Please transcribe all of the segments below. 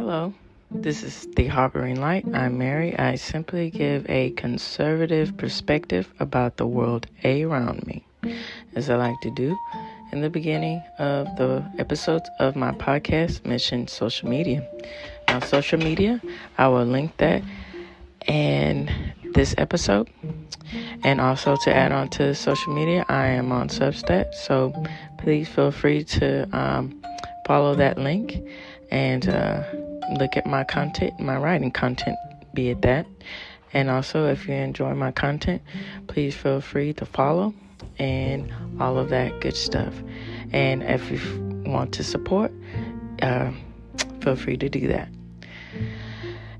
Hello, this is The Harboring Light. I'm Mary. I simply give a conservative perspective about the world around me, as I like to do in the beginning of the episodes of my podcast, mention social media. Now, social media, I will link that in this episode. And also to add on to social media, I am on Substack, so please feel free to follow that link and look at my content, my writing content, be it that. And also, if you enjoy my content, please feel free to follow and all of that good stuff. And if you want to support, feel free to do that.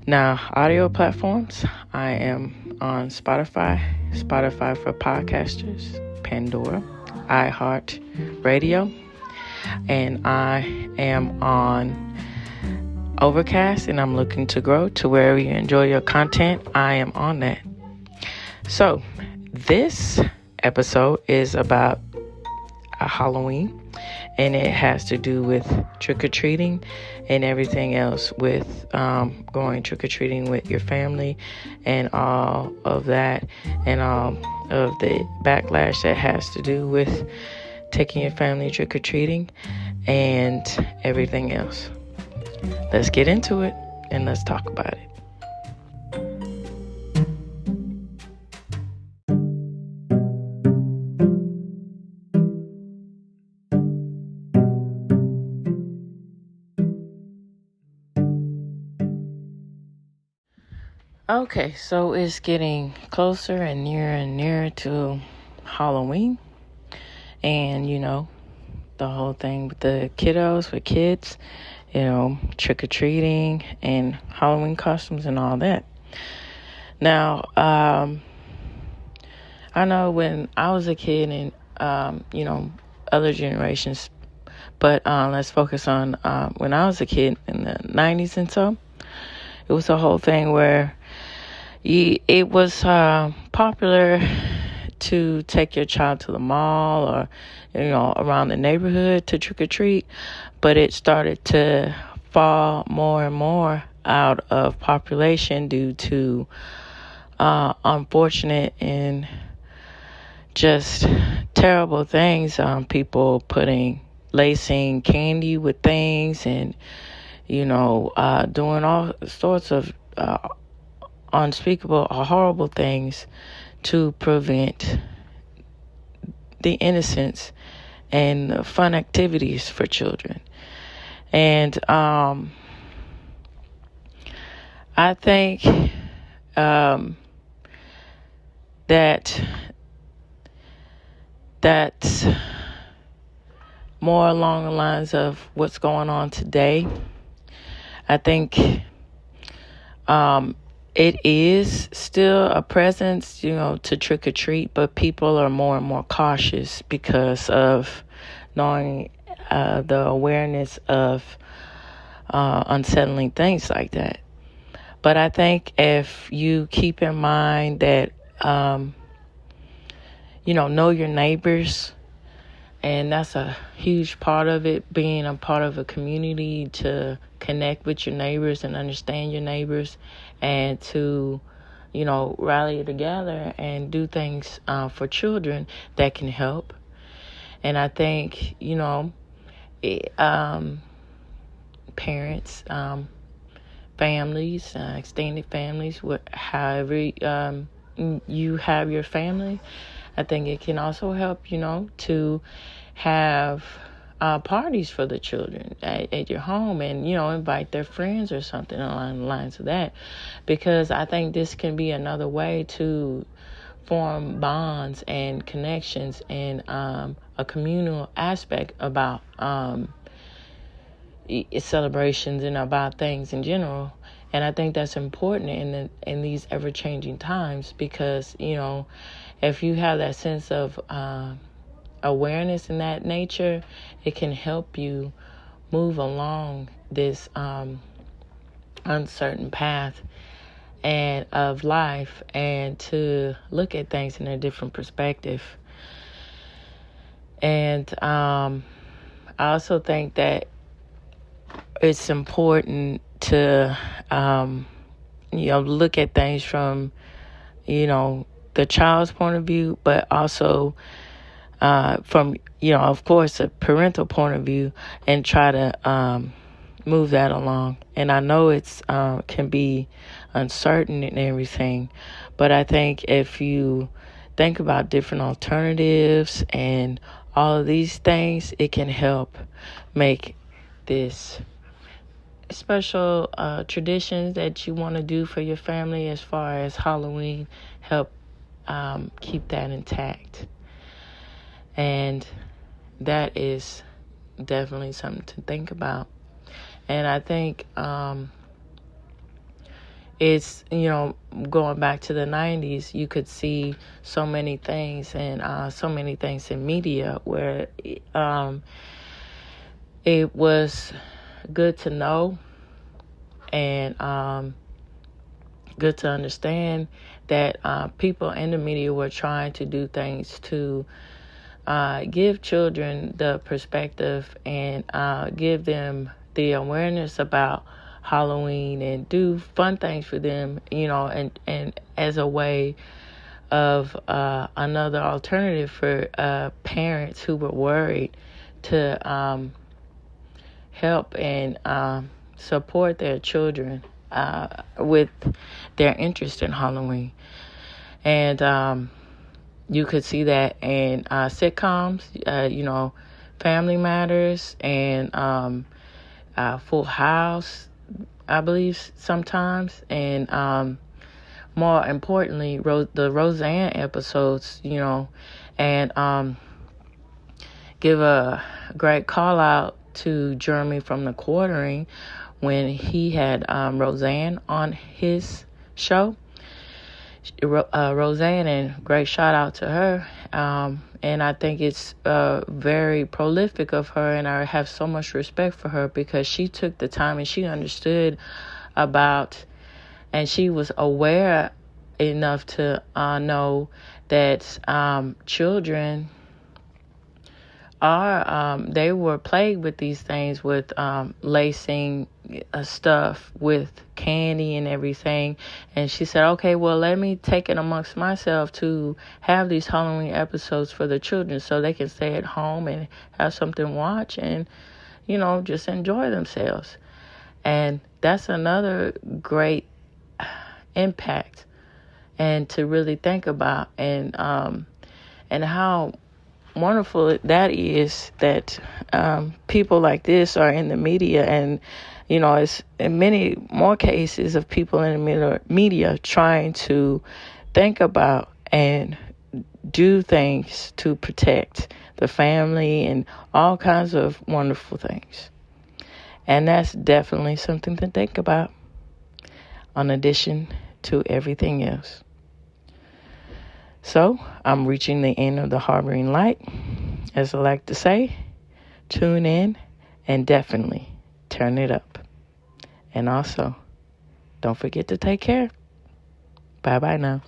Now, audio platforms, I am on Spotify for podcasters, Pandora, iHeart Radio, and I am on Overcast, and I'm looking to grow to wherever you enjoy your content. I am on that. So, this episode is about Halloween, and it has to do with trick-or-treating and everything else with going trick-or-treating with your family and all of that and all of the backlash that has to do with taking your family trick-or-treating and everything else. Let's get into it and let's talk about it. Okay, so it's getting closer and nearer to Halloween. And, the whole thing with the kiddos, with kids, trick-or-treating and Halloween costumes and all that. Now, I know when I was a kid and, other generations, but let's focus on when I was a kid in the 90s and so, it was a whole thing where it was popular to take your child to the mall or, around the neighborhood to trick-or-treat, but it started to fall more and more out of population due to unfortunate and just terrible things. People lacing candy with things and, doing all sorts of unspeakable or horrible things to prevent the innocence and the fun activities for children. And I think that's more along the lines of what's going on today. I think it is still a presence, to trick or treat, but people are more and more cautious because of knowing the awareness of unsettling things like that. But I think if you keep in mind that, know your neighbors, and that's a huge part of it, being a part of a community, to connect with your neighbors and understand your neighbors and to, rally together and do things for children that can help. And I think, parents, families, extended families, however you have your family, I think it can also help, to have parties for the children at your home and, invite their friends or something along the lines of that. Because I think this can be another way to form bonds and connections and a communal aspect about celebrations and about things in general. And I think that's important in these ever-changing times because, if you have that sense of awareness in that nature, it can help you move along this uncertain path and of life and to look at things in a different perspective. And I also think that it's important to, look at things from, the child's point of view, but also from, of course, a parental point of view, and try to move that along. And I know it's can be uncertain and everything, but I think if you think about different alternatives and all of these things, it can help make this special traditions that you want to do for your family as far as Halloween, help keep that intact. And that is definitely something to think about. And I think it's, going back to the 90s, you could see so many things and so many things in media where it was good to know and good to understand that people in the media were trying to do things to give children the perspective and give them the awareness about Halloween and do fun things for them, and as a way of another alternative for parents who were worried to help and support their children with their interest in Halloween. And you could see that in sitcoms, Family Matters and Full House, I believe, sometimes. And more importantly, the Roseanne episodes, and give a great call out to Jeremy from The Quartering when he had Roseanne on his show. Roseanne, and great shout out to her. And I think it's very prolific of her, and I have so much respect for her because she took the time and she understood about, and she was aware enough to know that children they were plagued with these things, with lacing stuff with candy and everything. And she said, okay, well, let me take it amongst myself to have these Halloween episodes for the children so they can stay at home and have something to watch and, just enjoy themselves. And that's another great impact, and to really think about, and how wonderful that is that people like this are in the media, and it's in many more cases of people in the media trying to think about and do things to protect the family and all kinds of wonderful things. And that's definitely something to think about, in addition to everything else. So I'm reaching the end of the Harboring Light. As I like to say, tune in and definitely turn it up. And also, don't forget to take care. Bye-bye now.